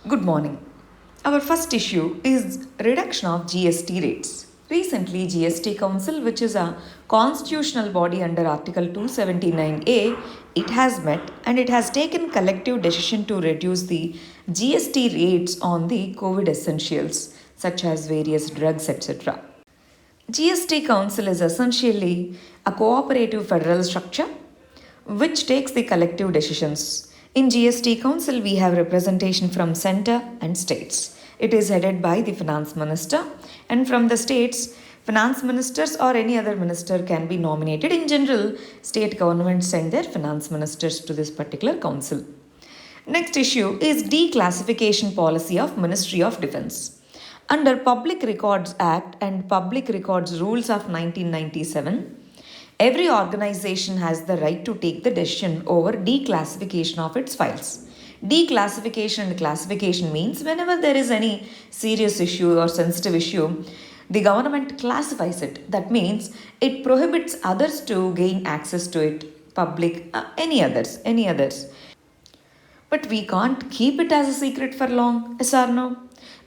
Good morning. Our first issue is reduction of GST rates. Recently, GST Council, which is a constitutional body under Article 279A, it has met and it has taken collective decision to reduce the GST rates on the COVID essentials such as various drugs, etc. GST Council is essentially a cooperative federal structure which takes the collective decisions. In GST Council, we have representation from center and states. It is headed by the finance minister, and from the states, finance ministers or any other minister can be nominated. In general, state governments send their finance ministers to this particular council. Next issue is declassification policy of Ministry of Defence. Under Public Records Act and Public Records Rules of 1997, every organization has the right to take the decision over declassification of its files. Declassification and classification means whenever there is any serious issue or sensitive issue, the government classifies it. That means it prohibits others to gain access to it, public, any others. But we can't keep it as a secret for long, yes or no?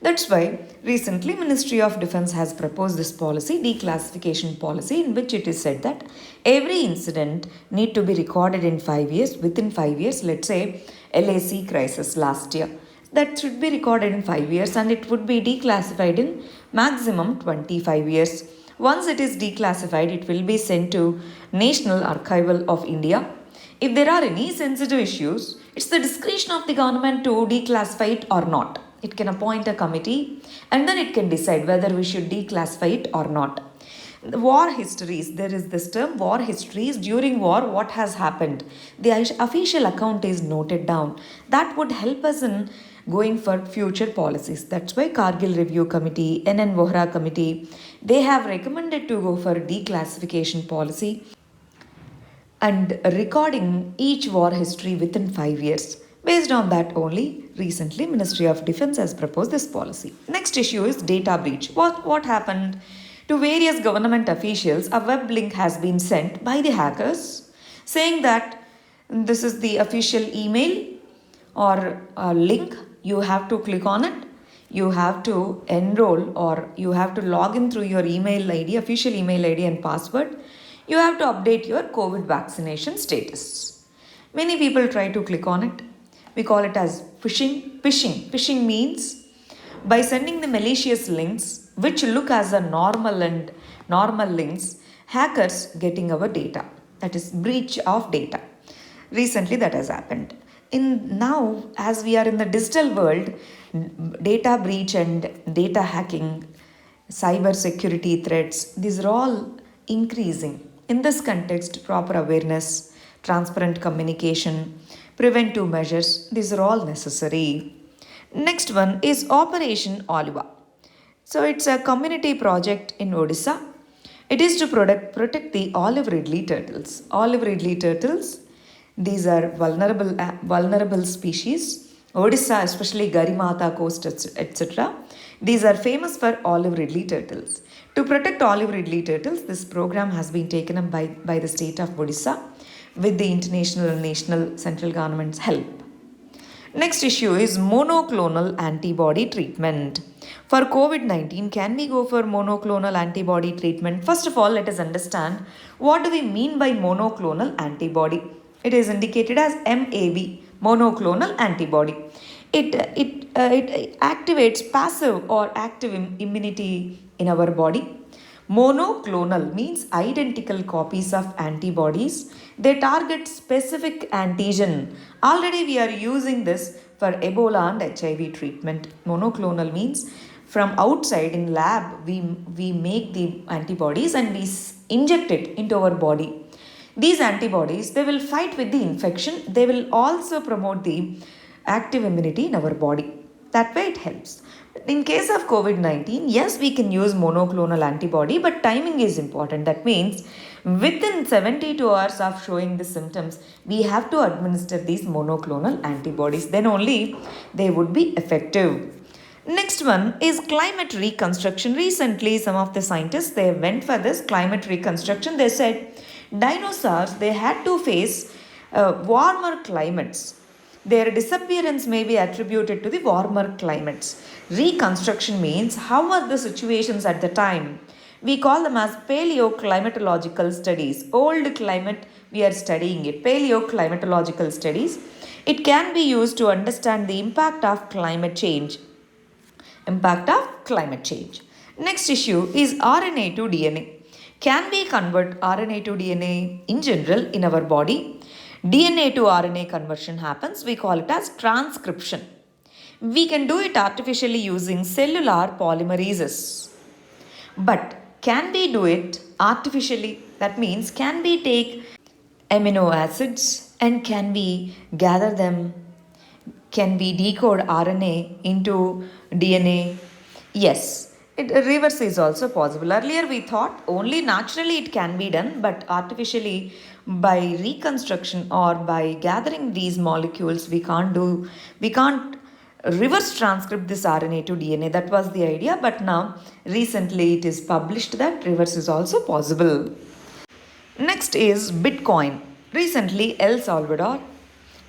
That's why recently Ministry of Defence has proposed this policy, declassification policy, in which it is said that every incident need to be recorded in 5 years. Within 5 years, let's say LAC crisis last year, that should be recorded in 5 years and it would be declassified in maximum 25 years. Once it is declassified, it will be sent to National Archival of India. If there are any sensitive issues, it's the discretion of the government to declassify it or not. It can appoint a committee and then it can decide whether we should declassify it or not. War histories, there is this term war histories. During war, what has happened? The official account is noted down. That would help us in going for future policies. That's why Kargil Review Committee, NN Vohra Committee, they have recommended to go for declassification policy and recording each war history within 5 years. Based on that only, recently Ministry of Defence has proposed this policy. Next issue is data breach. What happened? To various government officials, a web link has been sent by the hackers saying that this is the official email or a link. You have to click on it. You have to enroll or you have to log in through your email ID, official email ID and password. You have to update your COVID vaccination status. Many people try to click on it. We call it as phishing. Phishing means by sending the malicious links which look as a normal links, hackers getting our data. That is breach of data. Recently that has happened. In now, as we are in the digital world, data breach and data hacking, cyber security threats, these are all increasing. In this context, proper awareness, transparent communication, preventive measures, these are all necessary. Next one is Operation Oliva. So it's a community project in Odisha. It is to protect the olive ridley turtles. Olive ridley turtles, these are vulnerable species. Odisha, especially Garimata coast, etc. These are famous for olive ridley turtles. To protect olive ridley turtles, this program has been taken up by the state of Odisha with the international and national central government's help. Next issue is monoclonal antibody treatment. For COVID-19, can we go for monoclonal antibody treatment? First of all, let us understand what do we mean by monoclonal antibody. It is indicated as MAB, monoclonal antibody. It activates passive or active immunity in our body. Monoclonal means identical copies of antibodies. They target specific antigen. Already we are using this for Ebola and HIV treatment. Monoclonal means from outside in lab we make the antibodies and we inject it into our body. These antibodies, they will fight with the infection. They will also promote the active immunity in our body. That way it helps. In case of COVID-19, yes, we can use monoclonal antibody, but timing is important. That means within 72 hours of showing the symptoms, we have to administer these monoclonal antibodies. Then only they would be effective. Next one is climate reconstruction. Recently, some of the scientists, they went for this climate reconstruction. They said dinosaurs, they had to face warmer climates Their disappearance may be attributed to the warmer climates. Reconstruction means how were the situations at the time. We call them as paleoclimatological studies. Old climate, we are studying it. Paleoclimatological studies. It can be used to understand the impact of climate change. Next issue is RNA to DNA. Can we convert RNA to DNA in general in our body? DNA to RNA conversion happens. We call it as transcription. We can do it artificially using cellular polymerases. But can we do it artificially? That means, can we take amino acids and can we gather them? Can we decode RNA into DNA? Yes, reverse is also possible. Earlier we thought only naturally it can be done, but artificially by reconstruction or by gathering these molecules we can't reverse transcript this RNA to DNA. That was the idea, but now recently it is published that reverse is also possible. Next is Bitcoin. Recently, El Salvador,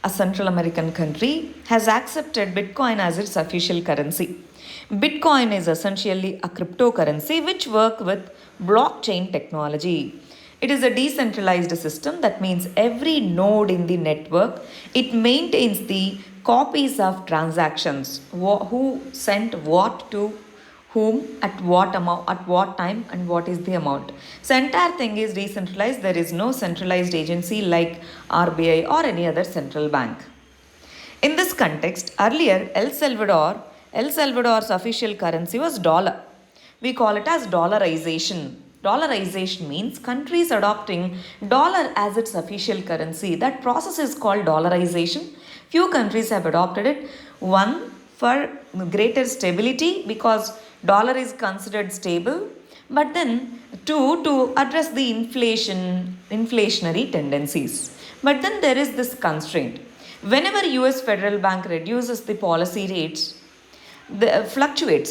a Central American country, has accepted Bitcoin as its official currency. Bitcoin is essentially a cryptocurrency which works with blockchain technology. It is a decentralized system. That means every node in the network, it maintains the copies of transactions, who sent what to whom, at what amount, at what time, and what is the amount. So entire thing is decentralized. There is no centralized agency like RBI or any other central bank. In this context, earlier El Salvador's official currency was dollar. We call it as dollarization. Dollarization means countries adopting dollar as its official currency. That process is called dollarization. Few countries have adopted it. One, for greater stability, because dollar is considered stable, but then two, to address the inflationary tendencies. But then there is this constraint. Whenever US Federal Bank reduces the policy rates, the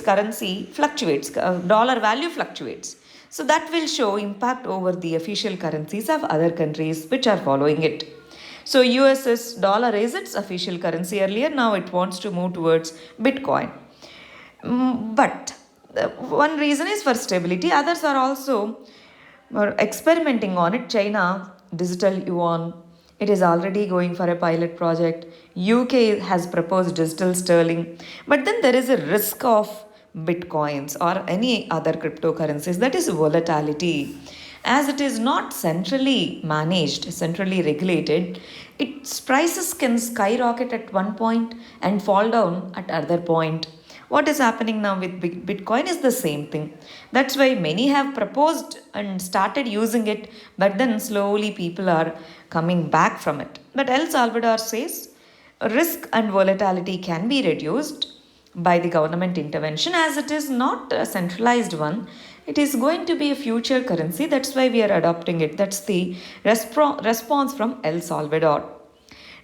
currency fluctuates, dollar value fluctuates. So that will show impact over the official currencies of other countries which are following it. So US's dollar is its official currency earlier, now it wants to move towards Bitcoin. But one reason is for stability, others are also experimenting on it. China, digital yuan, it is already going for a pilot project. UK has proposed digital sterling. But then there is a risk of bitcoins or any other cryptocurrencies, that is volatility. As it is not centrally managed, centrally regulated, its prices can skyrocket at one point and fall down at other point. What is happening now with Bitcoin is the same thing. That's why many have proposed and started using it, but then slowly people are coming back from it. But El Salvador says risk and volatility can be reduced by the government intervention, as it is not a centralized one. It is going to be a future currency. That's why we are adopting it. That's the response from El Salvador.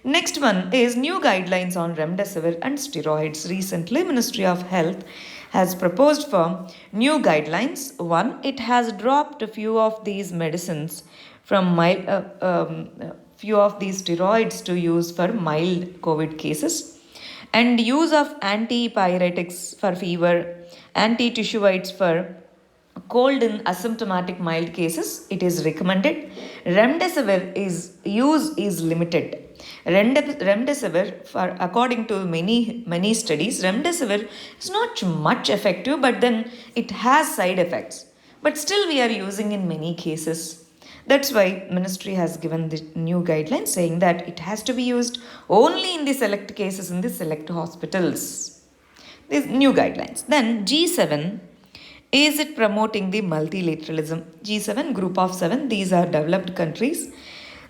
Next one is new guidelines on remdesivir and steroids. Recently, Ministry of Health has proposed for new guidelines. One, it has dropped a few of these medicines from few of these steroids to use for mild COVID cases, and use of antipyretics for fever, anti-tissueids for cold in asymptomatic mild cases. It is recommended. Remdesivir use is limited. Remdesivir, according to many studies, remdesivir is not much effective, but then it has side effects. But still we are using in many cases. That's why ministry has given the new guidelines saying that it has to be used only in the select cases in the select hospitals. These new guidelines. Then G7, is it promoting the multilateralism? G7, group of 7, these are developed countries.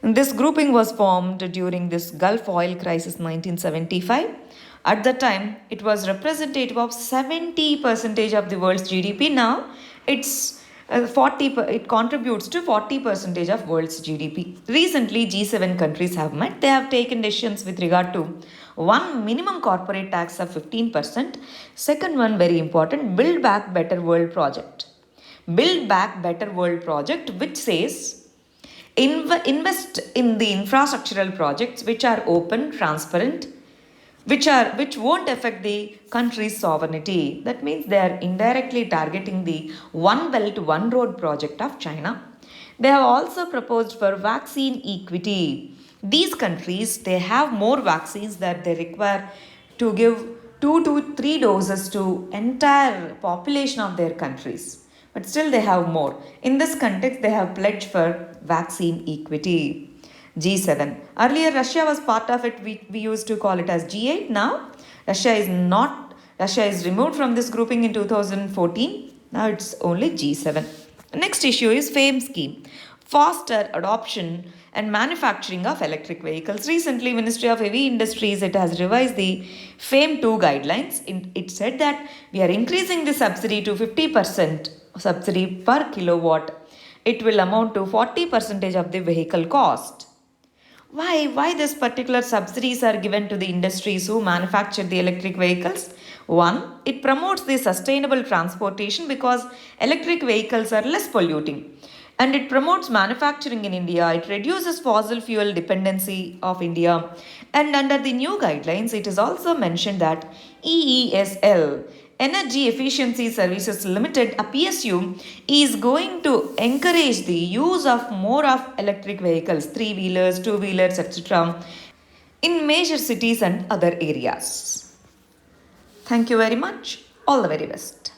This grouping was formed during this Gulf oil crisis 1975. At the time, it was representative of 70% of the world's GDP. Now, it contributes to 40% of world's GDP. Recently, G7 countries have met. They have taken decisions with regard to one, minimum corporate tax of 15%. Second one, very important, Build Back Better World project. Build Back Better World project, which says invest in the infrastructural projects which are open, transparent, which won't affect the country's sovereignty. That means they are indirectly targeting the One Belt One Road project of China. They have also proposed for vaccine equity. These countries they have more vaccines that they require to give 2 to 3 doses to entire population of their countries. But still they have more. In this context, they have pledged for vaccine equity. G7. Earlier, Russia was part of it. We used to call it as G8. Now, Russia is not. Russia is removed from this grouping in 2014. Now it's only G7. Next issue is FAME scheme, faster adoption and manufacturing of electric vehicles. Recently, Ministry of Heavy Industries it has revised the FAME 2 guidelines. It said that we are increasing the subsidy to 50% subsidy per kilowatt. It will amount to 40% of the vehicle cost. Why this particular subsidies are given to the industries who manufacture the electric vehicles? One, it promotes the sustainable transportation because electric vehicles are less polluting. And it promotes manufacturing in India. It reduces fossil fuel dependency of India. And under the new guidelines, it is also mentioned that EESL, Energy Efficiency Services Limited, a PSU, is going to encourage the use of more of electric vehicles, three-wheelers, two-wheelers, etc., in major cities and other areas. Thank you very much. All the very best.